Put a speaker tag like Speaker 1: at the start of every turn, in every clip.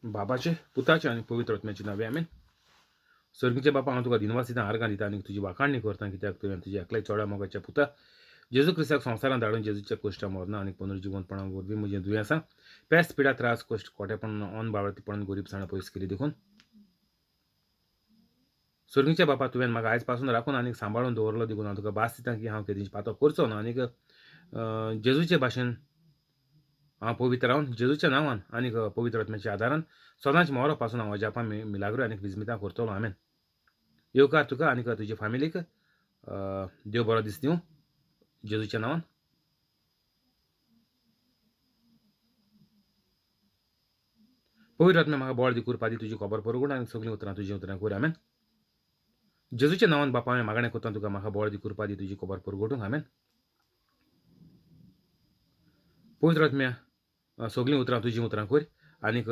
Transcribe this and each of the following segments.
Speaker 1: बाबाचे पुताचे आणि पवित्र आत्म्याचे नावे आमेन. स्वर्गीचे बापा हांव तुका दिनवास दिता आर्गां दिता आनी तुजी वाखाणणी करता कित्याक तुवें तुज्या एकल्या चोड्या मोगाच्या पुता जेजू क्रिस्ताक संवसारांत धाडून जेजूच्या कोश्टा मरना आनी पुनर्जीवनपणा वरवीं म्हजें दुयेंसां पेस्त पिडा त्रास कोश्ट खोटेपण ऑन बाळगतीपण गरीबसाण पयस केली देखून स्वर्गीचे बापा तुवें म्हाका आयज पासून राखून आनीक सांबाळून दवरलो देखून हांव तुका भास दिता की हांव केदींच पातो करचो ना आनीक जेजूचे भाशेन हांव पवित्र रावन जेजूच्या नांवान आनीक पवित्र आत्म्याच्या आदारान सदांच मोरो पासून हांव जापा मिलाग्रो आनीक विजमितां करतलो आमेन. येवकार तुका आनीक तुजे फॅमिलीक देव बरो दीस दिवं जेजूच्या नांवान. पवित्र आत्म्या म्हाका बळ दी कृपा दी तुजी खबर परगूण आनी सगळीं उतरां तुजी उतरां कर आमेन. जेजूच्या नांवान बापा हांवें मागणें करता तुका म्हाका बळ दी कृपा दी तुजी खबर परगोटूंक आमेन. पवित्र आत्म्या सगळीं उतरां तुजी उतरां कर आनीक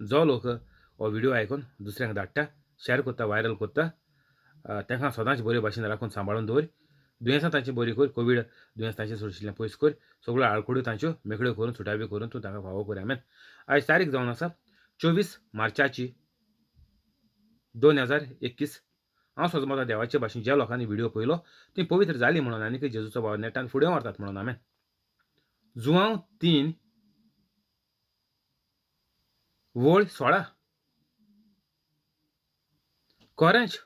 Speaker 1: जो लोक हो व्हिडिओ आयकून दुसऱ्यांक धाडटा शेअर करता वायरल करता तांकां सदांच बरे भाशेन राखून सांबाळून दवर. दुयेंसां तांची बरी कर. कोवीड दुयेंस तांचे सोडशिल्लें पयस कर. सगळ्यो आळकुड्यो तांच्यो मेकळ्यो करून सुटाव्यो करून तूं तांकां फावो कर आमेन. आयज तारीख जावन आसा 24 मार्चाची 2021. हांव सोजमोता देवाचे भाशेन ज्या लोकांनी व्हिडिओ पळयलो ती पवित्र जाली म्हणून आनीक जेजूचो भाव नेटान फुडें व्हरतात म्हणून आमेन. जुआंव 3 वळ 16 कोरेंच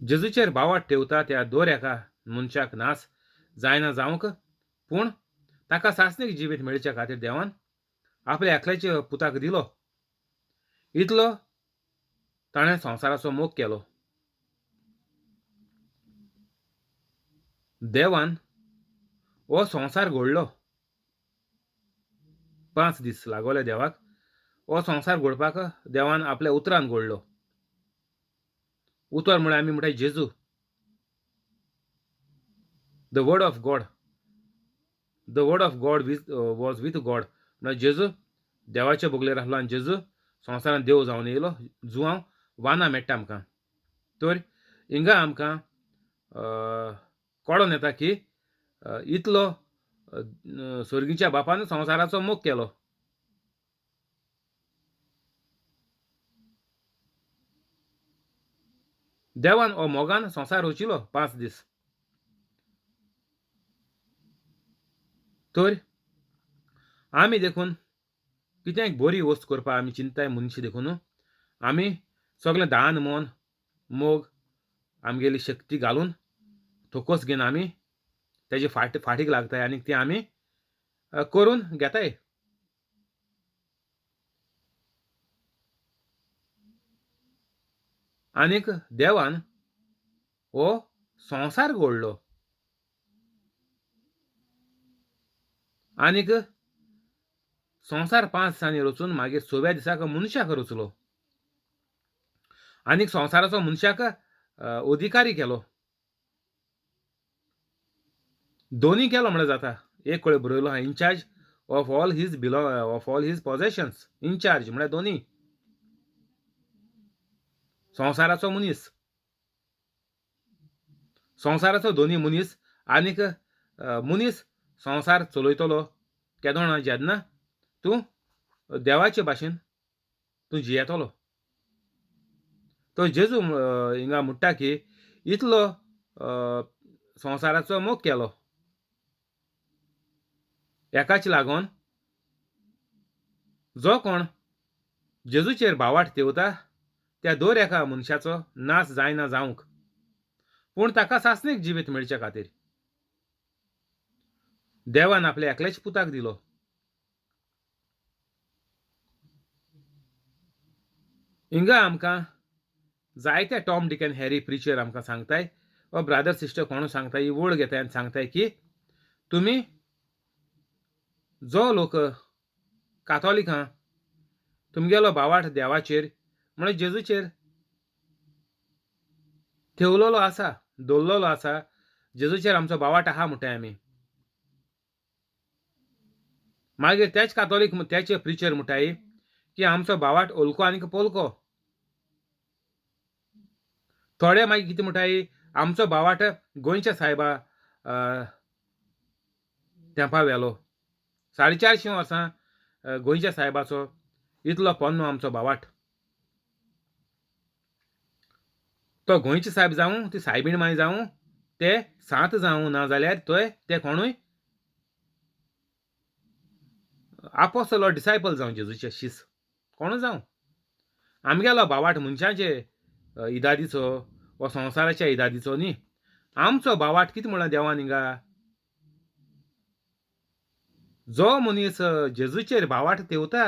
Speaker 1: जेजूचेर बावाट ठेवता त्या दर एका मनशाक नास जायना जावंक पूण ताका सासणीक जिवीत मेळच्या खातीर देवान आपल्या एकल्याच्या पुताक दिलो. इतलो ताणें संवसाराचो मोग केलो. देवान हो संवसार घडलो 5 दीस लागले देवाक. हो संवसार घडपाक देवान आपल्या उतरान घडलो. उतर म्हळ्यार आमी म्हणटात जेजू, the word of God. The word of God was with God म्हळ्यार जेजू देवाचे बोगलेर आसलो आनी जेजू संवसारांत देव जावन येयलो. जुआंव वाना मेळटा आमकां. तर हिंगा आमकां कळोन येता की इतलो स्वर्गीच्या बापान संवसाराचो मोग केलो. देवान हो मोगान संवसार रचिलो 5 दीस. तर आमी देखून कितेंय बरी वस्त करपा आमी चिंताय मनशी देखून आमी सगळें दान मन मोग आमगेली शक्ती घालून थोकोस घेवन आमी तेजे फाटीक लागताय आनीक ती आमी करून घेताय. आनीक देवान हो संवसार घडलो आनीक संवसार 5 दिसांनी रचून मागीर 6व्या दिसाक मनशाक रचलो आनीक संवसाराचो मनशाक अधिकारी केलो. दोनी केलो म्हळ्यार जाता. एक कडेन बरयलो आहा in-charge of all his possessions. In-charge म्हळ्यार दोनी. संवसाराचो मनीस, संवसाराचो दोनी मनीस आनीक मनीस संवसार चलयतलो केदोना जेन्ना तूं देवाचे भाशेन तूं जियेतलो. तो जेजू हिंगा म्हणटा की इतलो संवसाराचो मोग केलो एकाच लागोन जो कोण जेजूचेर भावार्थ ठेवता त्या दर एका मनशाचो नाश जायना जावंक पूण ताका सासणीक जिवीत मेळच्या खातीर देवान आपल्या एकल्याच पुताक दिलो. हिंगा आमकां जायते Tom Dick end Harry preacher आमकां सांगताय वा ब्रादर सिस्टर कोण सांगताय ही वळ घेताय आनी सांगताय की तुमी जो लोक कातोलीक आहा तुमगेलो भावार्थ देवाचेर म्हळ्यार जेजूचेर ठेवलेलो आसा दवरलेलो आसा. जेजूचेर आमचो भावार्थ आहा म्हणटाय आमी. मागीर तेच कातोलीक तेचे प्रिचर म्हणटाय की आमचो भावार्थ ओलको आनीक पोलको. थोडे मागीर कितें म्हणटाय आमचो भावार्थ गोंयच्या सायबा तेंपा वेलो 450 वर्सां गोंयच्या साहेबाचो इतलो पोन्नो आमचो बावाट. तो गोंयचे साहेब जावं ती सायबीण माय जावं ते सांत जावं ना जाल्यार थंय ते कोणूय आपोस्तल वा डिसायपल जावं जेजूचे शीस कोणूय जावं. आमगेलो बावाट मनशाचे इदादीचो वा संवसाराच्या इदादीचो न्ही. आमचो बावाट कितें म्हणला देवान हिंगा जो मनीस जेजूचेर बावाट तेवता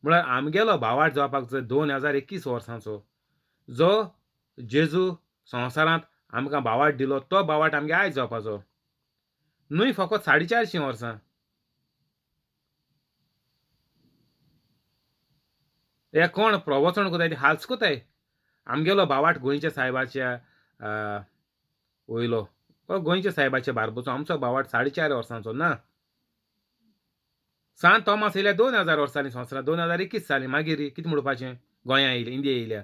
Speaker 1: म्हळ्यार आमगेलो बावाट जावपाक जाय 2021 वर्साचो. जो जेजू संवसारांत आमकां बावाट दिलो तो बावाट आमगे आयज जावपाचो. न्हय फकत 450 वर्सां. हे कोण प्रवचन कोताय ते हाल्स कोताय. आमगेलो बावाट गोंयच्या साहेबाच्या वयलो गोंयच्या साहेबाच्या बारबोचो आमचो बावाट 4.5 वर्सांचो ना. सांत थॉमस येयल्या 2000 वर्सांनी संवसारांत 2021 साली मागीर कितें म्हणपाचें गोंया येयले इंडिया येयल्या.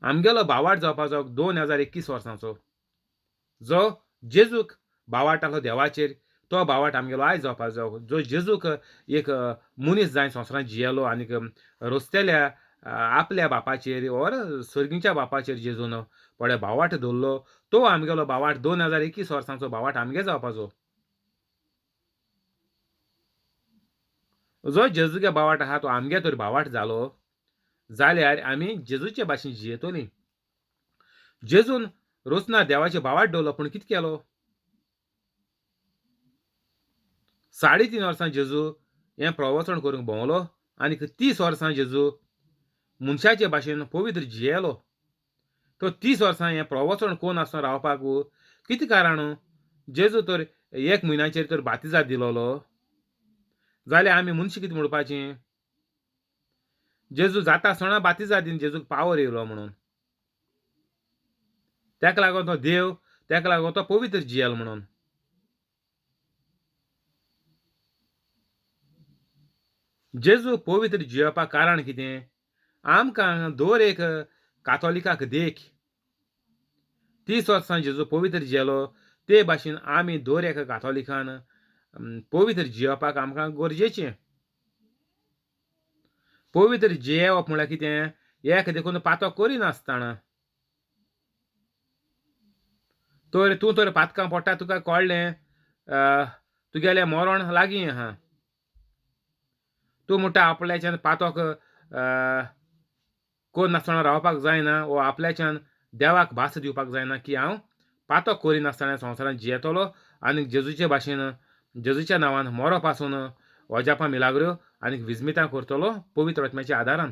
Speaker 1: आमगेलो बावाट जावपाचो 2021 वर्सांचो. जो जेजूक बावाट आसलो देवाचेर तो बावाट आमगेलो आयज जावपाक जायो. जो जेजूक एक मनीस जावन संवसारांत जियेलो आनीक रस्त्याल्या आपल्या बापाचेर ओर सर्गीच्या बापाचेर जेजून पळय बावाट दवरलो तो आमगेलो बावाट 2021 वर्सांचो बावाट आमगे जावपाचो. जो जेजूगे बावाट आहा तो आमगे तर बावाट जालो जाल्यार आमी जेजूचे भाशेन जियेतलीं. जेजून रोसना देवाचे बावाट दवरलो पूण कितें केलो 3.5 वर्सां जेजू हें प्रवचन करूंक भोंवलो आनीक 30 वर्सां जेजू मनशाचे भाशेन पवित्र जियेलो. तो 30 वर्सां हें प्रवचन कोन्न आसतना रावपाक कितें कारण जेजू तर 1 म्हयन्याचेर तर बातिजाद दिलोलो जाल्यार आमी मनशां कितें म्हणपाचें जेजू जाता आसतना बातिजाद दीन जेजूक पावर येयलो म्हणून. तेका लागून तो देव तेका लागून तो पवित्र जियेलो म्हणून. जेजू पवित्र जियेवपाक कारण कितें आमकां दर एक कातोलिकाक देख 30 वर्सां जेजू पवित्र जियेलो ते भाशेन आमी दर एका कातोलिकान पवित्र जियेवपाक आमकां गरजेचें. पवित्र जियेवप म्हळ्यार कितें एक देखून पातो करिनासतना तर तूं तर पातकां पडटा तुका कळ्ळें तुगेलें मरण लागीं आहा. तूं म्हणटा आपल्याच्यान पातोक कोन्नासतना रावपाक जायना वो आपल्याच्यान देवाक भास दिवपाक जायना की हांव पातक करिनासतना संवसारांत जियेतलो आनीक जेजूचे भाशेन जेजूच्या नांवान मरो पासून ओजापां मिलाग्र्यो आनीक विजमितां करतलो पवित्र आत्म्याच्या आदारान.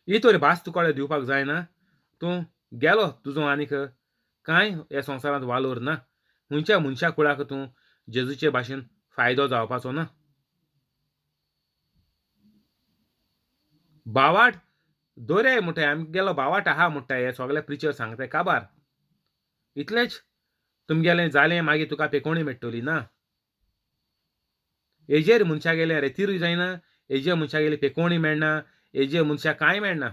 Speaker 1: ही तर भास तुका दिवपाक जायना. तूं गेलो तुजो आनीक कांय ह्या संवसारांत वालोर ना. खंयच्या मनशा कुळाक तूं जेजूचे भाशेन फायदो जावपाचो ना. बावाट दोरे म्हणटाय आमगेलो बावाट आहा म्हणटाय हे सगळे प्रिचर सांगताय काबार. इतलेंच तुमगेलें जालें मागीर तुका पेकोवणी मेळटली ना. हेजेर मनशागेलें रेतीरूय जायना, हेजेर मनशागेली पेकोवणी मेळना, हेजेर मनशाक कांय मेळना.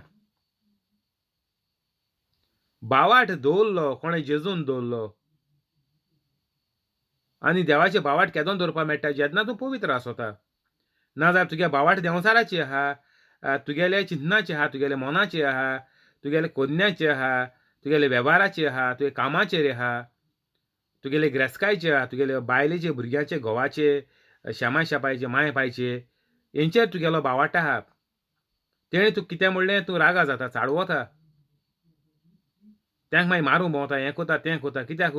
Speaker 1: बावाट दवरलो कोणें जेजून दवरलो आनी देवाचे बावाट केदोन दवरपा मेळटा जेन्ना तूं पवित्र आसता. नाजाल्यार तुगे बावाट देंवसाराची आहा, तुगेले चिंतनाचे आहा, तुगेले मोनाचे आहा, तुगेले कोन्याचे आहा, तुगेले वेव्हाराचे आहा, तुगे कामाचेर आहा, तुगेले गिरेस्तकायचे आहा, तुगेले बायलेचे भुरग्याचे घोवाचे शेमा शेपायचे माय पायचे हेंचेर तुगेलो बावाट आहा. तेणें तुका कितें म्हणलें तूं रागा जाता चाडवता. तांकां मागीर मारूंक भोंवता हें कोता तें कोता कित्याक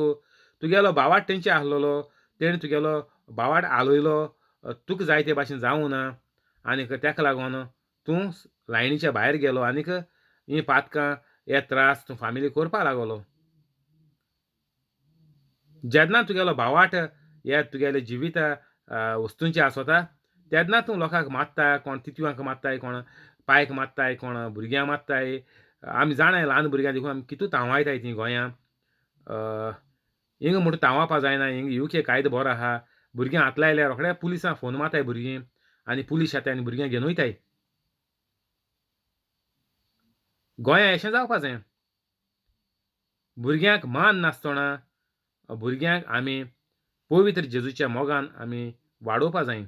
Speaker 1: तुगेलो बावाट तेंचे आहलोलो तेणें तुगेलो बावाट आलयलो तुका जाय ते भाशेन जावूं ना आनीक तेका लागून तूं लायनीच्या भायर गेलो आनीक हीं पातकां हे त्रास तूं फामिली करपा लागलो. जेन्ना तुगेलो बावाट हे तुगेले जिवीत वस्तूंचे आसता तेन्ना तूं लोकांक मारता कोण तितवांक मारताय कोण पायक मारताय कोण भुरग्यां मारताय. आमी जाणाय ल्हान भुरग्यां देखून आमी कितू तांवायताय तीं गोंयां. हिंग म्हणटा तांवावपा जायना हिंग UK कायदो बरो आहा. भुरग्यां हात लायल्यार रोखडे पुलिसांक फोन मारताय भुरगीं आनी पुलीस येताय आनी भुरग्यां घेवन वयताय. गोंयां अशें जावपा जाय. भुरग्यांक मान नासतना भुरग्यांक आमी पवित्र जेजूच्या मोगान आमी वाडोवपा जाय.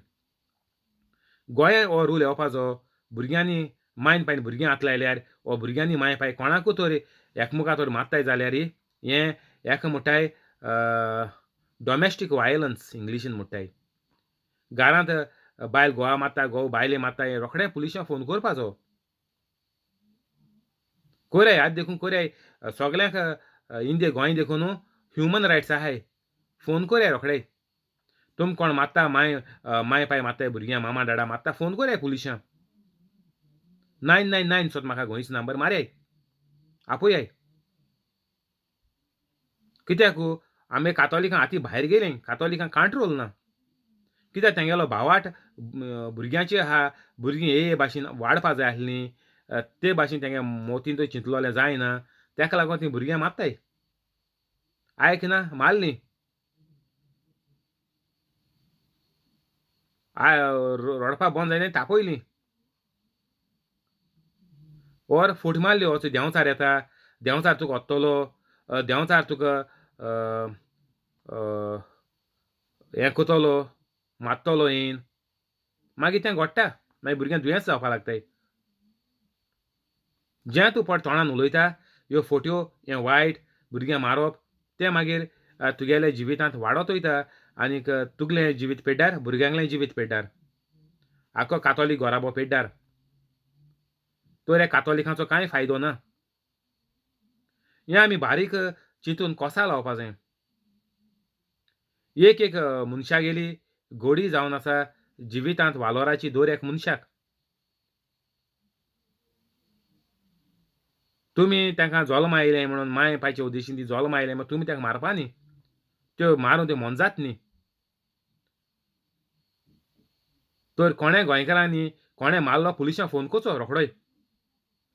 Speaker 1: गोंया हो रूल येवपाचो. भुरग्यांनी मायन पायन भुरगीं हात लायल्यार वो भुरग्यांनी माय पाय कोणाकूय तोर एकामेका तोर मारताय जाल्यार हें हेका म्हणटाय डॉमेस्टीक वायलन्स इंग्लिशीन म्हणटाय. घरांत बायल घोवा मारता, घोव बायले मारता, हें रोखडें पुलिसांक फोन करपाचो. कोराय आज देखून कोराय सगल्यांक इंडिया गोंय देखून ह्युमन रायट्स आहाय. फोन कोराय रोखडे. तुम कोण मारता माय पाय मारताय भुरग्यां मामा डाडा मारता फोन कोराय पुलिसांक. 999 सोद म्हाका गोंयचो नंबर मारयाय. आपोयाय. कित्याक आमी कातोलिकां हाती भायर गेलीं. कातोलिकांक कंट्रोल ना. कित्याक तेंगेलो भावार्थ भुरग्यांचेर आहा. भुरगीं हे भाशेन वाडपा जाय आसलीं. ते भाशेन तेंगे मोतीन थंय चिंतलोलें जायना. तेका लागोन तीं भुरग्यां मारताय. आयकना मारलीं. रोडपा बंद जायना तापयलीं. ओर फूट मारल्यो वचून देंवचार येता. देंवचार तुका व्हरतलो. देंवचार तुका हें कोतलो, मारतलो येयन. मागीर तें घोडटा. मागीर भुरग्यांक दुयेंस जावपा लागताय. जें तूं पट तोंडान उलयता ह्यो फोट्यो हें वायट भुरग्यां मारप तें मागीर तुगेल्या जिवितांत वाडत वयता आनीक तुगलें जिवीत पेड्ड्यार भुरग्यांकलें जिवीत पेड्ड्यार. आख्खो कातोलीक घोराबो पेड्ड्यार. तर ह्या कातोलिकांचो कांय फायदो ना. हें आमी बारीक चिंतून कोंसा लावपा जाय. एक मनशागेली घोडी जावन आसा जिवितांत वालोराची दर एक मनशाक. तुमी तांकां जल्म आयलें म्हणून माय पायचे उद्देशीन ती जल्म आयलें म्हण तुमी ताका मारपा न्ही. त्यो मारून त्यो मोनजात न्ही. तर कोणें गोंयकारांनी कोणें मारलो पुलिसांक फोन करचो रोखडोय.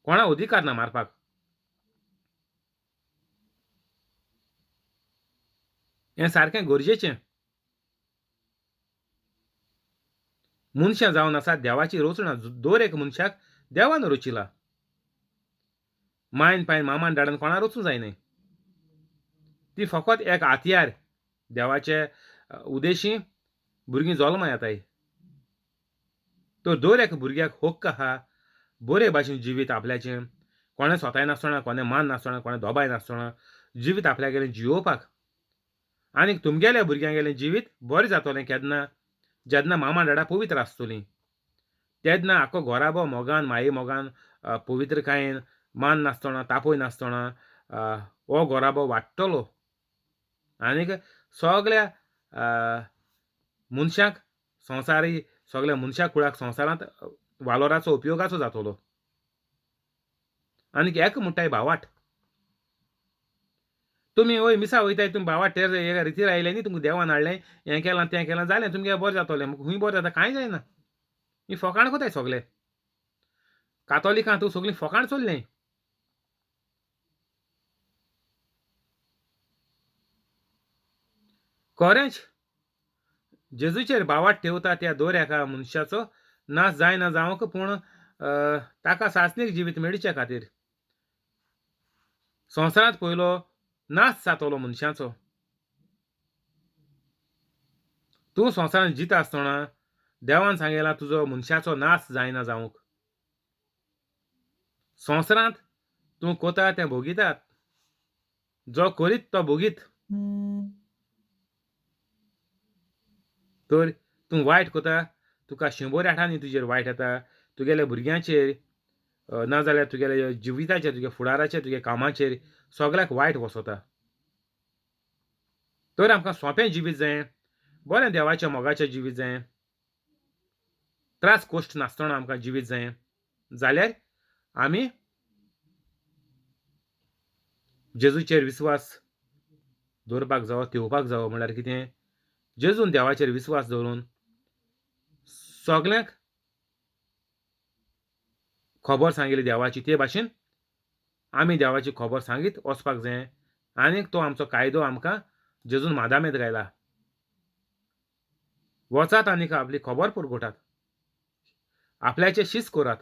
Speaker 1: कोणा अधिकार ना मारपाक. हें सारकें गरजेचें. मनशां जावन आसा देवाची रचना. दर एक मनशाक देवान रचिला. मायन पायन मामान डाडान कोणा रचूं जायनाय. ती फकत एक हातयार देवाचे उद्देशी भुरगीं जल्मा येताय. तर दर एक भुरग्याक हक्क आहा बरे भाशेन जिवीत आपल्याचें. कोणें स्वताय नासतना कोणें मान नासतना कोणें दोबाय नासतना जिवीत आपल्यागेलें जियोवपाक. आनीक तुमगेल्या भुरग्यांगेलें जिवीत बरें जातलें केन्ना जेन्ना मामा डाडा पवित्र आसतलीं. तेन्ना आख्खो घोराबो मोगान माये मोगान पवित्रकायेन मान नासतना तापय नासतना हो घोराबो वाडटलो. आनीक सगल्या मनशाक संवसारी सगल्या मनशाक कुळाक संवसारांत वालोराचो उपयोगाचो जातलो. आनीक एक म्हणटाय भावार्थ. तुमी वय मिसा वयताय तुमी भावार्थ एका रितीर आयले न्ही तुमकां देवान हाडलें हें केलां तें केलां जालें तुमगे बरें जातलें. खूंय बरें जाता कांय जायना. ही फकाण कोताय सगले. कातोलिकां तूं सगलीं फकाण चल्लें. खरेंच जेजूचेर भावार्थ ठेवता त्या दर एका मनशाचो नाश जायना जावंक पूण ताका सासणीक जिवीत मेळचे खातीर संवसारांत पयलो नाश जातलो मनशाचो. तूं संवसारांत जिता आसतना देवान सांगयलां तुजो मनशाचो नाश जायना जावंक. संवसारांत तूं कोता तें भोगितात. जो करीत तो भोगीत. तर तूं वायट कोता तुका 100 आठांनी तुजेर वायट येता. तुगेल्या भुरग्यांचेर नाजाल्यार तुगेल्या जिविताचेर तुगे फुडाराचेर तुगे कामाचेर सगल्याक वायट वसता. तर आमकां सोंपें जिवीत जायें. बरें देवाच्या मोगाचें जिवीत जायें. त्रास कोश्ट नासतना आमकां जिवीत जायें. जाल्यार आमी जेजूचेर विस्वास दवरपाक जावो ठेवपाक जावो म्हणल्यार कितें जेजून देवाचेर विस्वास दवरून सगल्यांक खबर सांगिल्ली देवाची ते भाशेन आमी देवाची खबर सांगीत वचपाक जाय. आनीक तो आमचो कायदो आमकां जेजून मादामेत घायला. वचात आनीक आपली खबर पुरगटात. आपल्याचें शिस्त करात.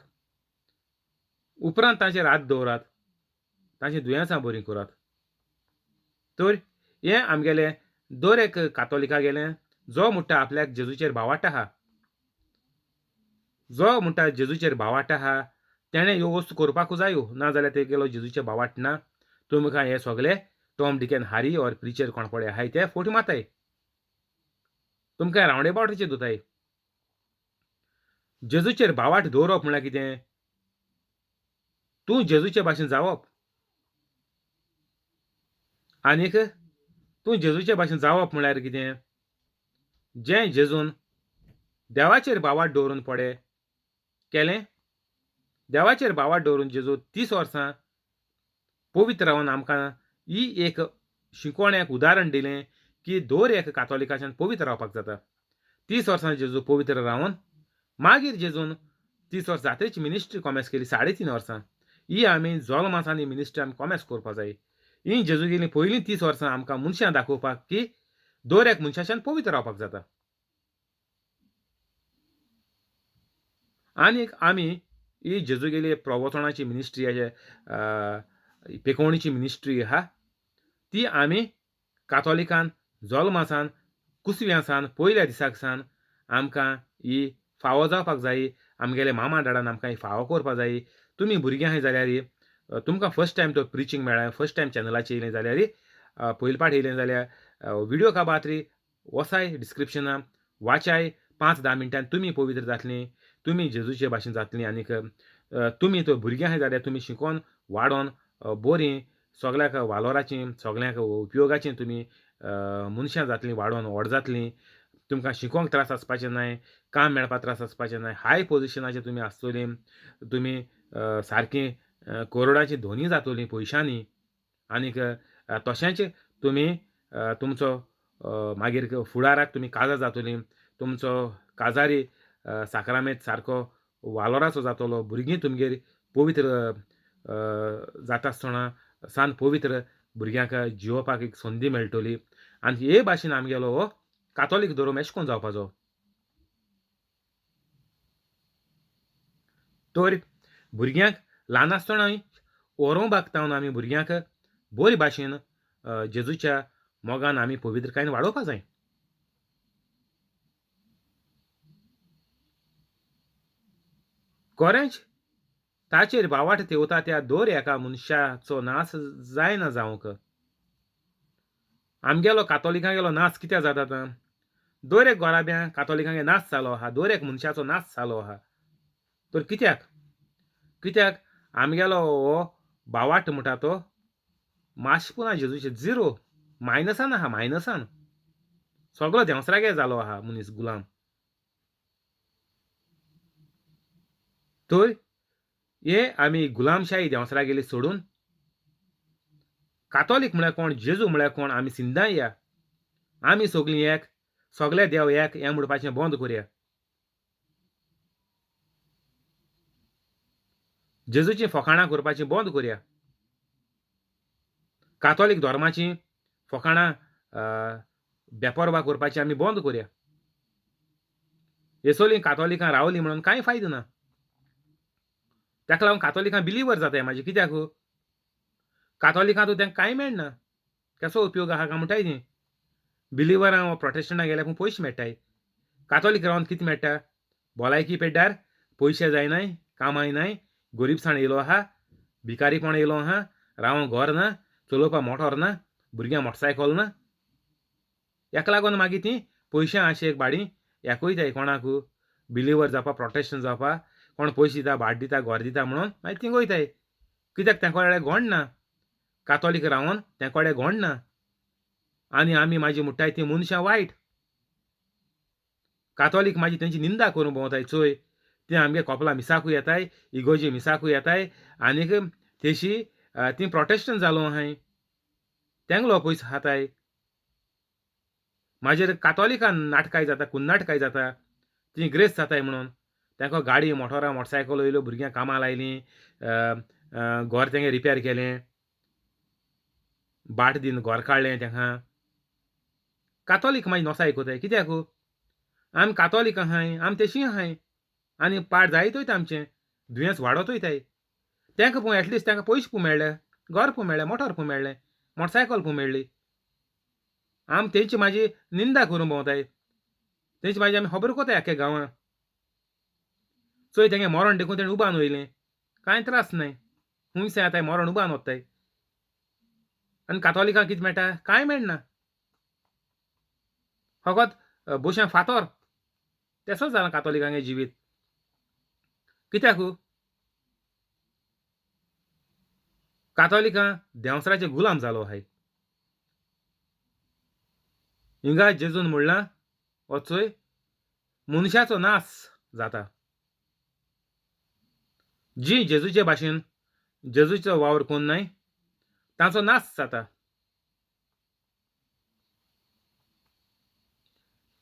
Speaker 1: उपरांत तांचेर हात दवरात. तांचीं दुयेंसां बरीं करात. तर हें आमगेलें दर एक कातोलिका गेलें जो म्हणटा आपल्याक जेजूचेर भावाट आहा, जो म्हणटा जेजूचेर भावाट आहा, तेणें ह्यो वस्तू करपाकू जायो, नाजाल्यार तेगेलो जेजूचेर भावाट ना. तुमकां हे सगळे टॉम डिक एंड हारी ऑर प्रिचर कोण पळय आहाय ते फोट मारताय. तुमकां रावंड अबावटाचेर दोताय. जेजूचेर भावाट दवरप म्हळ्यार कितें? तूं जेजूचे भाशेन जावप. आनीक तूं जेजूचे भाशेन जावप म्हळ्यार कितें? जें जेजून देवाचेर भावाट दवरून पडे केलें, देवाचेर भावाट दवरून जेजू 30 वर्सां पवित्र रावन आमकां ही एक शिकवण्याक उदाहरण दिलें की दर एक कातोलिकाच्यान पवित्र रावपाक जाता. 30 वर्सां जेजू पवित्र रावन मागीर जेजून 30 वर्सां जातरीच मिनिस्ट्री कोमेस केली 3.5 वर्सां. ही आमी जल्मासानी मिनिस्ट्री आमी कोमेस करपा जाय. ही जेजू गेली पयलीं 30 वर्सां आमकां मनशां दाखोवपाक की दर एक मनशाच्यान पवित्र रावपाक जाता. आनीक आमी ही जेजू गेली प्रवचनाची मिनिस्ट्री पेकोवणीची मिनिस्ट्री आहा ती आमी कातोलिकान जल्मासान कुसव्यासान पयल्या दिसाक सावन आमकां ही फावो जावपाक जायी. आमगेले मामा डाडान आमकां ही फावो करपा जायी. तुमी भुरगीं आहाय जाल्यार तुमकां फर्स्ट टायम तो प्रिचींग मेळ्ळा, फर्स्ट टायम चॅनलाचेर येयलें जाल्यार पयले पाट येयलें जाल्यार व्हिडिओ काबात्री वसाय डिस्क्रिप्शनां वाचाय. 5-10 मिनटान तुमी पवित्र जातलीं, तुमी जेजूचे भाशेन जातलीं. आनीक तुमी तो भुरगीं आहाय जाल्यार तुमी शिकोन वाडोन बरीं सगल्याक वालोराचीं सगल्यांक उपयोगाचीं तुमी मनशां जातलीं, वाडोन व्हड जातलीं. तुमकां शिकोंक त्रास आसपाचें नाय, काम मेळपाक त्रास आसपाचें नाय, हाय पोजिशनाचेर तुमी आसतलीं. तुमी सारकीं करोडाची धोनी जातलीं पयशांनी. आनीक तशेंच तुमी तुमचो मागीर फुडाराक तुमी काजार जातलीं. तुमचो काजारी साक्रामेंत सारको वालोराचो जातलो. भुरगीं तुमगेर पवित्र जाता आसतना सान पवित्र भुरग्यांक जिवोवपाक एक संदी मेळटली. आनी हे भाशेन आमगेलो हो कातोलीक धर्म एशें कोन्न जावपाचो. तर भुरग्यांक ल्हान आसतनाय व्हरोवपाक तावन आमी भुरग्यांक बरे भाशेन जेजूच्या मोगान आमी पवित्रकायेन वाडोवपा जाय. खरेंच ताचेर भावाट तेवता त्या दर एका मनशाचो नास जायना जावंक. आमगेलो कातोलिकांगेलो नास कित्याक जाता? दर एक गोराब्यां कातोलिकांगे नास जालो आहा, दर एक मनशाचो नास जालो आहा. तर कित्याक? कित्याक आमगेलो हो भावाट म्हणटा तो माशपुना जेजूचे झिरो, मायनसान आहा, मायनसान. सगळो देंवसरागे जालो आहा मनीस गुलाम. तर हे आमी गुलामशाही देंवसरागेली सोडून कातोलीक म्हळ्यार कोण, जेजू म्हळ्यार कोण, आमी सिंधाय या. आमी सगळीं एक, सगळे देव एक हें म्हणपाचें बंद करया. जेजूचीं फकाणां करपाचीं बंद करया. कातोलीक धर्माचीं फकाणां बेपरवा करपाचीं आमी बंद करया. येसोलीं कातोलिकां रावलीं म्हणून कांय फायदो ना. ताका लागून कातोलिकां बिलीवर जाताय म्हाजे. कित्याक? कातोलिकांतूय तांकां कांय मेळना. केसो उपयोग आहा काय म्हणटाय तीं. बिलिवरां वा प्रोटेस्टंटाक गेल्यार पूण पयशे मेळटाय. कातोलीक रावन कितें मेळटा? भलायकी पेड्ड्यार पयशे जायनाय, कामाय नाय, गरीबसाण येयलो आहा, भिकारीपण येयलो आहा, रावंक घर ना, चलोवपाक मोटोर ना, भुरग्यांक मोटरसायकल ना. हेका लागून मागीर तीं पयशा आशेक भाडीं हेकूयताय कोणाकू बिलिवर जावपा, प्रोटेस्टंट जावपा. कोण पयशे दिता, भाट दिता, घर दिता म्हणून मागीर तीं वयताय. कित्याक तेंको कडेन गोंड ना. कातोलीक रावन तेंको कडेन गोंड ना. आनी आमी म्हाजी म्हणटाय तीं मनशां वायट. कातोलीक म्हाजी तेंची निंदा करून भोंवताय चोय. तीं आमगे कोपलां मिसाकूय येताय, इगोर्जी मिसाकूय येताय. आनीक तेशी तीं प्रोटेस्टंट जालो आहाय. तेंगलो पयसो खाताय. म्हाजेर कातोलिकां नाटकाय जाता, कुन्नाटकाय जाता. तीं ग्रेस्त जाताय म्हणून. तेंको गाडी, मोटोरां, मोटरसायकल वयल्यो, भुरग्यांक कामां लायलीं, घर तेंगे रिपेर केलें, बाट दिन घर काडलें तेंकां. कातोलीक म्हाजी नोसा आयकोताय. कित्याक? आमी कातोलीक आहाय, आमी तेशीं आहाय. आनी पाड जायत वयता आमचें. दुयेंस वाडत वयताय. तेंकां पूण एटलिस्ट तेंकां पयशे पूण मेळ्ळे, घर पूण मेळ्ळें, मोटरसायकल पूण मेळ्ळी. आम तेंची म्हाजी निंदा करून भोंवताय. तेंची म्हाजी आमी खबर कोताय आख्या गांवां. चोय तेंगे मोरण देखून तेणें उबान वयलें. कांय त्रास नाय. खुंयसर आतां मोरण उबान वताय. आनी कातोलिकांक कितें मेळटा? कांय मेळना. फकत बोश्यां फातोर. तेसोच जालां कातोलिकांचें जिवीत. कित्याक? कातोलिकां देंवसराचे गुलाम जालो आहाय. हिंगा जेजून म्हणलां हो चोय मनशाचो नास जाता. जीं जेजूचे भाशेन जेजूचो वावर कोन्नाय तांचो नास जाता.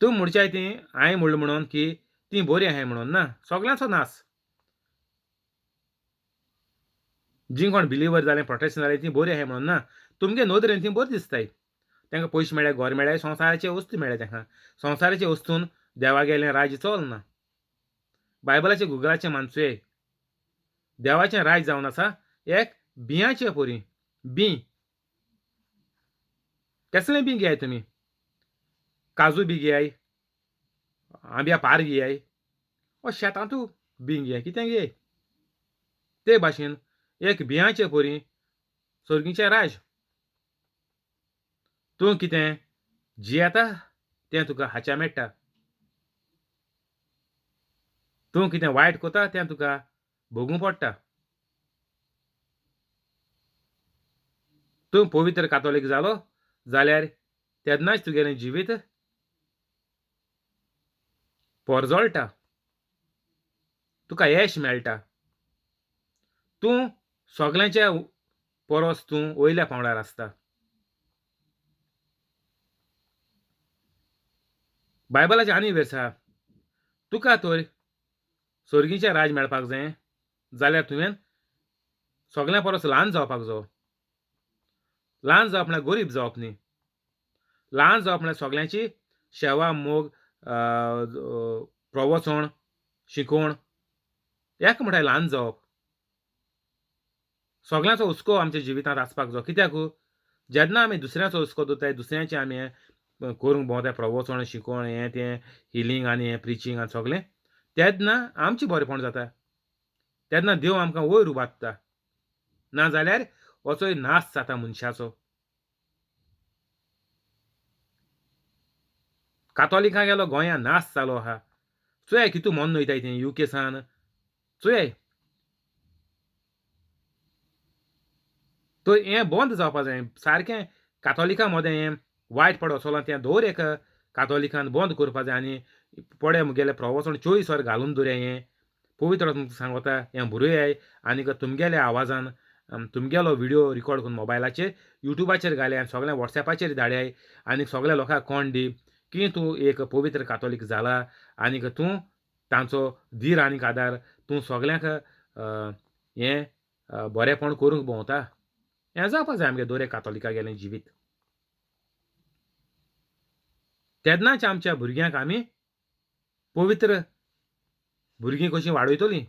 Speaker 1: तूं म्हणच्याय तीं हांवें म्हणलें म्हणोन की तीं बरीं आहाय म्हणोन ना. सगल्यांचो नास. जीं कोण बिलीवर जाले प्रोटेस्टंट जाले तीं बरीं आहाय म्हणोन ना. तुमगे नदरेन तीं बरीं दिसताय. तांकां पयशे मेळ्ळे, घर मेळ्ळे, संवसाराचे वस्तू मेळ्ळे तांकां. संवसाराचे वस्तून देवागेलें राज्य चलना. बायबलाचें गुगलाचेर मानचुये. देवाचें राज्य जावन आसा एक बियांचे परी. बीं. केसलें बीं घेयाय तुमी. काजू बी घेयाय, आंब्या पार घेयाय, वा शेतांतू बीं घेयाय. कितें घेयाय. ते भाशेन एक बियांचे परी सर्गीचें राज. तूं कितें जियेता तें तुका हाच्या मेळटा. तूं कितें वायट कोता तें तुका भोगूं पडटा. तूं पवित्र कातोलीक जालो जाल्यार तेन्नाच तुगेलें जिवीत पोरजोळटा. तुका येश मेळटा. तूं सगल्यांच्या परस तूं वयल्या पांवड्यार आसता. बायबलाचें आनी वेर्स आहा. तुका तर सर्गीचें राज मेळपाक जाय जाल्यार तुवें सगल्यां परस ल्हान जावपाक जायो. ल्हान जावप म्हळ्यार गरीब जावप न्ही. ल्हान जावप म्हळ्यार सगल्यांची सेवा मोग प्रवचन शिकोवण एक म्हणटाय ल्हान जावप. सगल्यांचो हुस्को आमच्या जिवितांत आसपाक जायो. कित्याक? जेन्ना आमी दुसऱ्याचो हुस्को धरताय, दुसऱ्यांचें आमी हें करूंक भोंवताय प्रवचन शिकोवण हें तें हिलींग आनी हें प्रिचींग आनी सगलें, तेन्ना आमचें बरेंपण जाता. तेन्ना देव आमकां वयर उबारता. नाजाल्यार हो चोय नास जाता मनशाचो. कातोलिकांगेलो गोंयांत नास जालो आहा. चोया कितू मोन वयताय तीं UK सान. चोयाय. तर हें बंद जावपा जाय. सारकें कातोलिकां मोदें हें वायट पड वचोलां तें दवर एक कातोलिकान बंद करपा जाय आनी पळय मुगेलें प्रवचन 24 वर घालून दवरयाय हें. पवित्र तुमकां सांगता हें बरयाय आनीक तुमगेल्या आवाजान तुमगेलो व्हिडिओ रिकॉर्ड करून मोबायलाचेर युट्यूबाचेर घालयात आनी सगळ्या वॉट्सॅपाचेर धाडयाय आनी सगळ्या लोकांक कोण दी की तूं एक पवित्र कातोलीक जाला आनीक तूं तांचो धीर आनीक आदार तूं सगल्यांक हें बरेंपण करूंक भोंवता. हें जावपा जाय आमगे दर एक कातोलिकागेलें जिवीत. तेन्नाच आमच्या भुरग्यांक आमी पवित्र भुरगीं कशीं वाडयतलीं.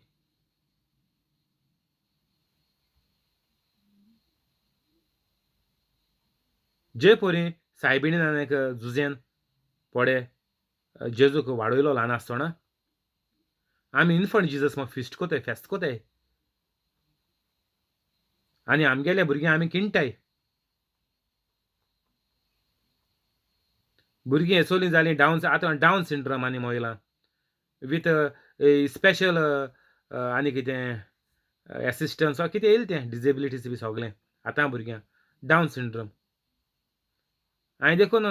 Speaker 1: जे परी सायबिणीन आनीक जुजेन पडे जेजूक वाडयलो ल्हान आसतना आमी इन्फंट जिजस म्हूण फिस्ट कोताय फेस्त कोताय आनी आमगेले भुरगे आमी किणटाय. भुरगीं येसोलीं जालीं आतां डावन सिंड्रोम आनी मोयलां वीथ स्पेशल आनी कितें एसिस्टन्स वा कितें येयलें तें डिजेबिलिटीज बी सगलें आतां भुरग्यांक डावन सिंड्रोम. हांवें देखून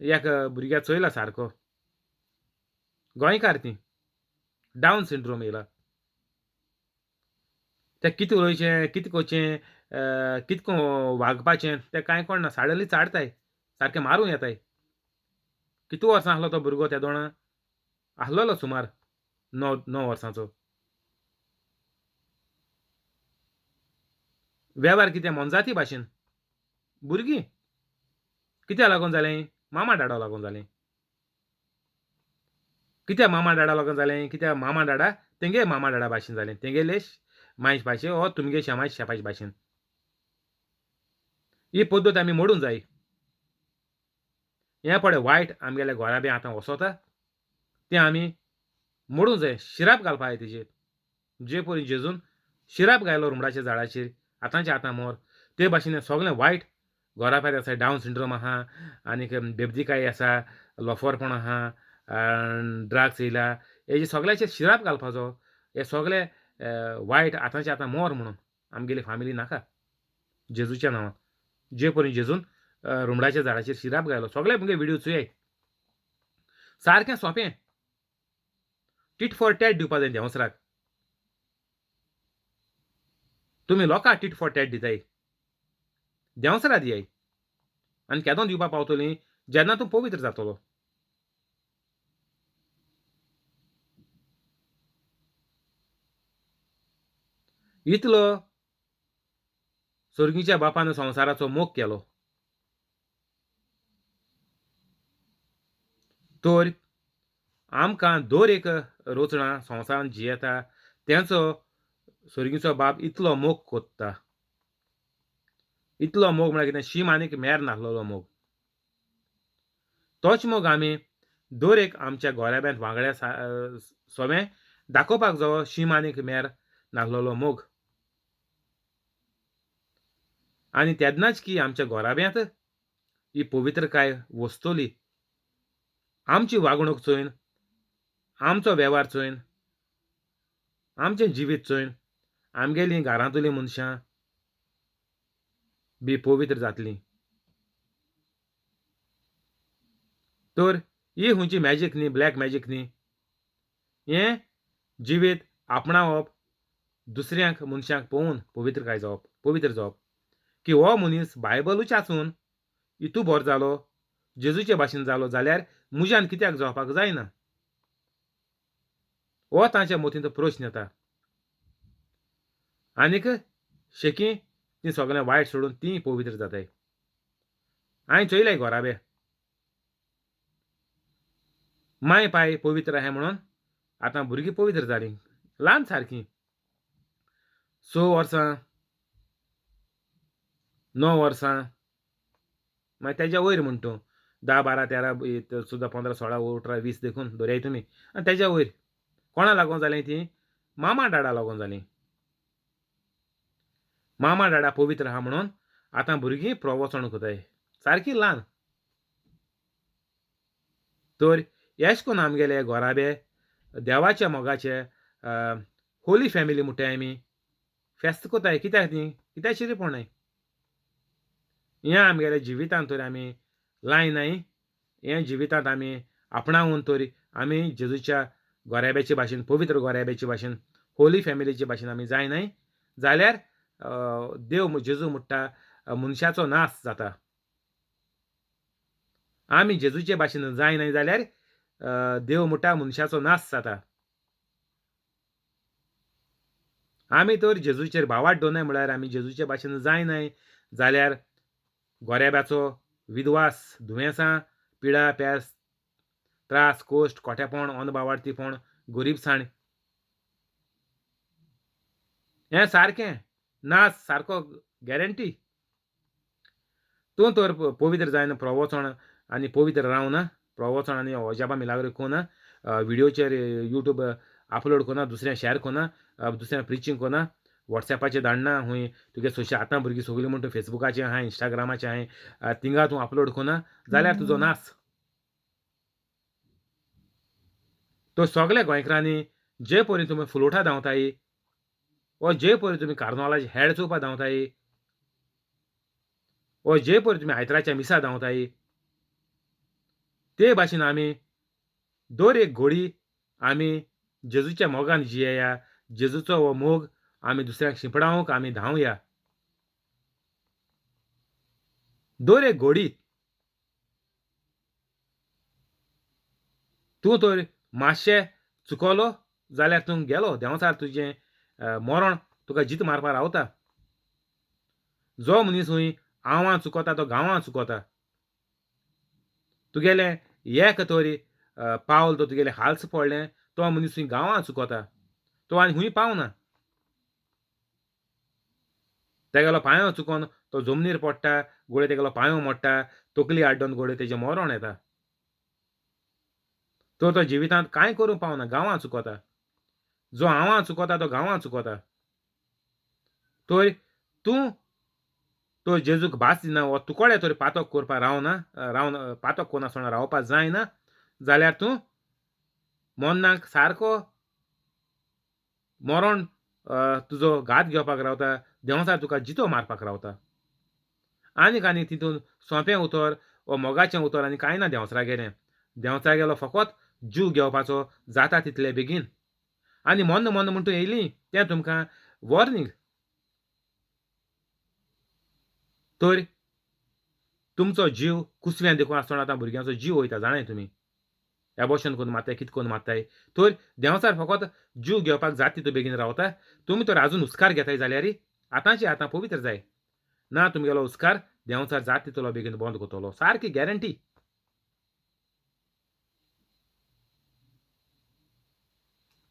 Speaker 1: एक भुरग्याक चोयला सारको गोंयकार तीं डावन सिंड्रोम येयला. तें कितें उलोवचें कितें कोचें कितको वागपाचें तें कांय कळना. साडली चाडटाय सारकें मारूं येताय. कितू वर्सां आहलो तो भुरगो त्या दोणा आहलोलो सुमार 9 वर्सांचो. वेव्हार कितें मोनजाती भाशेन भुरगीं कित्या लागून जालें? मामा डाडा लागून जालें. कित्या मामा डाडा लागून जालें? कित्याक मामा डाडा तेंगे मामा डाडा भाशेन जालें. तेंगेले मायज भाशे हो तुमगे शेमाज शेपाचे भाशेन. ही पद्दत आमी मोडूंक जाय. हें पळय वायट आमगेल्या घरा बी आतां वसोता तें आमी मोडूं जाय, शिराप घालपा जाय तेजेर. जे परी जेजून शिराप घायलो रुमडाच्या झाडाचेर आतांच्या आतां मोर, ते भाशेन हें सगलें वायट घरा भायर आसा डावन सिंड्रोम आहा, आनीक बेबदीकाई आसा, लोफरपण आहा, ड्रग्स येयला, हेजे सगल्याचेर शिराप घालपाचो. हे सगळे वायट आतांचे आतां मोर म्हणून आमगेली फामिली नाका जेजूच्या नांवान. जे परी जेजून रुमडाच्या झाडाचेर शिराप घायलो. सगळे मुगे व्हिडिओ चोयाय. सारकें सोंपें. टीट फॉर टॅट दिवपा जाय देंवसराक. तुमी लोकांक टीट फॉर टॅट दिताय. देंवसरा दियाय. आनी केदों दिवपा पावतलीं जेन्ना तूं पवित्र जातलो. इतलो सर्गीच्या बापान संवसाराचो मोग केलो. तर आमकां दर एक रोचणां संवसारांत जियेता तेंचो सर्गीचो बाप इतलो मोग कोत्ता. इतलो मोग म्हळ्यार कितें शीम आनीक मेर नासलोलो मोग. तोच मोग आमी दर एक आमच्या गोऱ्याब्यांत वांगड्या सोबें दाखोवपाक जावो शीम आनीक मेर नासलोलो मोग. आनी तेदनाच की आमच्या गोराब्यांत ही पवित्रकाय वसतली. आमची वागणूक चोयन, आमचो वेव्हार चोयन, आमचें जिवीत चोयन आमगेलीं घरांतलीं मनशां बी पवित्र जातलीं. तर ही खंयची मॅजीक न्ही, ब्लॅक मॅजीक न्ही. हें जिवीत आपणावप, दुसऱ्यांक मनशांक पळोवन पवित्रकाय जावप, पवित्र जावप. की हो मनीस बायबलूच आसून हितू बरो जालो, जेजूचे भाशेन जालो जाल्यार मुज्यान कित्याक जावपाक जायना? हो तांच्या मतींत प्रस्न येता. आनीक शेकी तीं सगलें वायट सोडून तीं पवित्र जाताय. हांवें चोयल्याय घोराबे. माय पाय पवित्र आहाय म्हणून आतां भुरगीं पवित्र जालीं. ल्हान सारकीं. 6 वर्सां, 9 वर्सां, मागीर तेज्या वयर म्हण तूं 10, 12, 13 सुद्दां 15, 16, 18, 20 देखून धरयाय तुमी. आनी तेज्या वयर कोणा लागून जालीं तीं? मामा डाडा लागून जालीं. मामा डाडा पवित्र आहा म्हणून आतां भुरगीं प्रवचन कोताय. सारकीं ल्हान. तर एश कोन्न आमगेले घोराबे देवाच्या मोगाचे होली फॅमिली म्हणटाय आमी. फेस्त कोताय. कित्याक न्ही? कित्याक शिरीपणाय. हें आमगेल्या जिवितांत तर आमी लायनाय. हें जिवितांत आमी आपणावून तर आमी जेजूच्या गोऱ्याब्याचे भाशेन, पवित्र गोऱ्याब्याचे भाशेन, होली फॅमिलीचे भाशेन आमी जायनाय. जाल्यार देव जेजू म्हणटा मनशाचो नाश जाता. आमी जेजूचे भाशेन जायनाय जाल्यार देव म्हणटा मनशाचो नाश जाता. आमी तर जेजूचेर भावार्थ दवरनाय म्हळ्यार आमी जेजूचे भाशेन जायनाय जाल्यार गोऱ्याब्याचो विद्वास, दुयेंसां, पिडा, पेस, त्रास, कोश्ट, खोटेपण, अनबावार्थीपण, गरीबसाण हें सारकें. नाश सारको गॅरंटी. तूं तर पवित्र जायन प्रवचन आनी पवित्र रावना. प्रवचन आनी ओजापा मिलाग्रो कोना. व्हिडिओचेर यूट्यूब अपलोड कोना, दुसऱ्यांक शॅर कोना, दुसऱ्यांक प्रिचींग कोना, वॉट्सॅपाचेर धाडना खूंय तुगे सोशल आतां भुरगीं सगळीं म्हण तूं फेसबुकाचेर आहाय, इंस्टाग्रामाचेर आहाय, थिंगा तूं अपलोड कोना जाल्यार तुजो नाश. तो सगल्या गोंयकारांनी जे परी तुमी फुलोटा धांवताय, वा जे परी तुमी कार्नवालाचे हेड चोवपा धांवताय, वा जे परी तुमी आयताराच्या मिसा धांवताय, ते भाशेन आमी दर एक घोडी आमी जेजूच्या मोगान जियेया. जेजूचो हो मोग आमी दुसऱ्यांक शिंपडावंक आमी धांवया. दर एक घोडी तूं तर मातशें चुकोलो जाल्यार तूं गेलो देंवचार तुजें मरण तुका जीत मारपा रावता. जो मनीस खूंय आंवां चुकोता तो गांवां चुकोता. तुगेलें एक तरी पावल तो तुगेलें हाल्स पडलें तो मनीस खूंय गांवां चुकोता. तो आनी खूंय पावना. तेगेलो पांयो चुकोन तो जमनीर पडटा, गुळे तेगेलो पांयो मोडटा, तकली आड्डोन घोडे तेजें मरण येता. तो जिवितांत कांय करूंक पावना, गांवां चुकोता. जो हांवां चुकोता तो गांवां चुकोता. तर तूं तो जेजूक भास दिना वो तुकोडे तरी पातक करपा रावना रावन पातक कोनासतना रावपा जायना जाल्यार तूं मोन्नाक सारको मरण तुजो घात घेवपाक रावता. देंवचार तुका जितो मारपाक रावता. आनीक तितून सोंपें उतर वो मोगाचें उतर आनी कांय ना देंवचारागेलें. देंवचारागेलो फकत जीव घेवपाचो जाता तितले बेगीन. आनी मोन्न म्हूण तूं येयलीं तें तुमकां वॉर्निंग. तर तुमचो जीव कुसव्यान देखून आसतना आतां भुरग्यांचो जीव वयता जाणाय तुमी. एबॉर्शन करून मारताय, कितें करून मारताय. तर देंवचार फकत जीव घेवपाक जाता तितलो बेगीन रावता. तुमी तर आजून हुस्कार घेताय जाल्यार आतांचे आतां पवित्र जाय. ना तुमगेलो हुस्कार देंवचार जाता तितलो बेगीन बंद कोतलो. सारकी guarantee.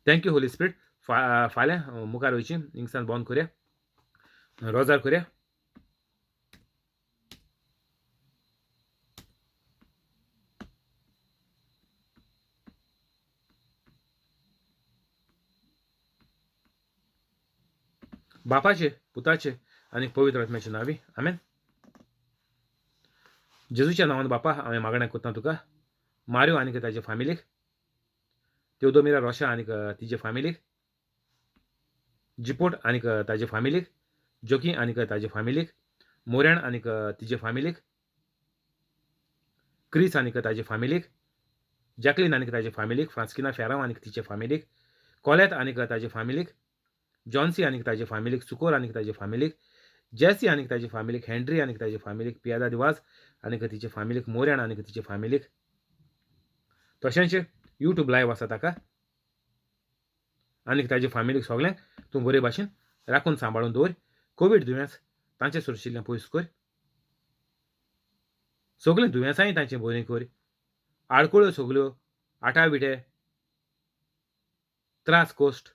Speaker 1: Thank you Holy spirit. फाल्यां मुखार वयची हिंगसान बंद करया. रोजार करया. बापाचे, पुताचे आनी पवित्र आत्म्याचे नांवी. आमेन. जेजूच्या नांवान बापा हांवें मागणें कोत्ता तुका मारियो आनीक ताचे फामिलीक, तेवदोमिरा रोशा आनीक तिचे फामिलीक, जिपोट आनीक ताचे फामिलीक, जोकी आनीक ताचे फामिलीक, मोरेण आनीक तिचे फामिलीक, क्रिस आनीक ताचे फामिलीक, जॅकलीन आनीक ताचे फामिलीक, फ्रांस्किना फेरांव आनीक तिचे फामिलीक, कोलेत आनीक ताचे फामिलीक, जॉन्सी आनीक ताचे फामिलीक, सुकोर आनीक ताचे फामिलीक, जॅसी आनीक ताचे फामिलीक, हेनरी आनीक ताचे फामिलीक, पियादा दिवाज आनीक तिचे फामिलीक, मोरेण आनीक तिचे फामिलीक. तशेंच यूट्यूब लायव्ह आसा ताका आनीक ताचे फामिलीक सगळ्यांक तूं बरे भाशेन राखून सांबाळून दवर. कोवीड दुयेंस तांचे सुरशिल्लें पयस कर. सगळीं दुयेंसांय तांचें बरें कर. आडकुळ्यो सगल्यो आटाविटे त्रास कोश्ट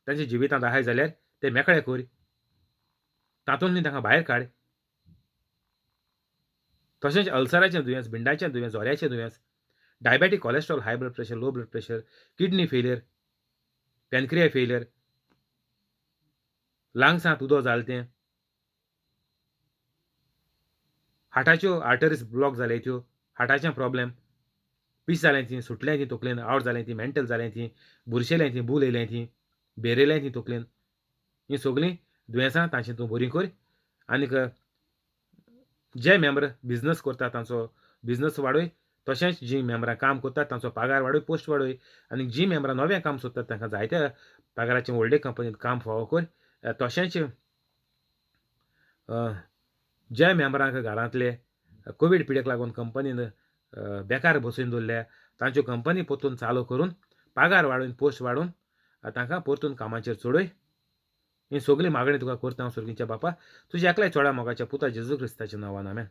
Speaker 1: तांच्या जिवितांत आहाय जाल्यार ते मेकळे कर. तातूंतलीं तांकां भायर काड. तशेंच अल्सराचें दुयेंस, भिंडाचें दुयेंस, जोऱ्याचें दुयेंस, diabetic, cholesterol, high blood pressure, low blood pressure, kidney failure, pancreas failure, लांग्सांत उदो जालें तें, हार्टाच्यो आर्टरीज ब्लॉक जाल्याय त्यो, हार्टाचें प्रॉब्लेम, पीस जालें तीं, सुटलें तीं तकलेन, आवट जालें तीं, मेंटल जालें तीं, बुरशेलें तीं, भूल येयलें तीं, बेरेलें तीं तकलेन. हीं सगळीं दुयेंसां तांचें तूं बरीं कर. आनीक जे मेंबर बिझनस करता तांचो बिझनस वाडय. तशेंच जीं मेंबरां काम करतात तांचो पागार वाडय, पोस्ट वाडय. आनीक जीं मेंबरां नवें काम सोदतात तांकां जायत्या पगाराचें व्हडले कंपनींत काम फावो कर. तशेंच जे मेंबरांक घरांतले कोवीड पिडेक लागून कंपनीन बेकार बसयन दवरल्या तांच्यो कंपनी परतून चालू करून पागार वाडोवन, पोस्ट वाडोवन तांकां परतून कामाचेर चडय. ही सगळी मागणी तुका करता हांव सर्गीच्या बापा तुज्या एकल्याच चोडा मोगाच्या पुता जेजू क्रिस्ताच्या नांवान. आमेन.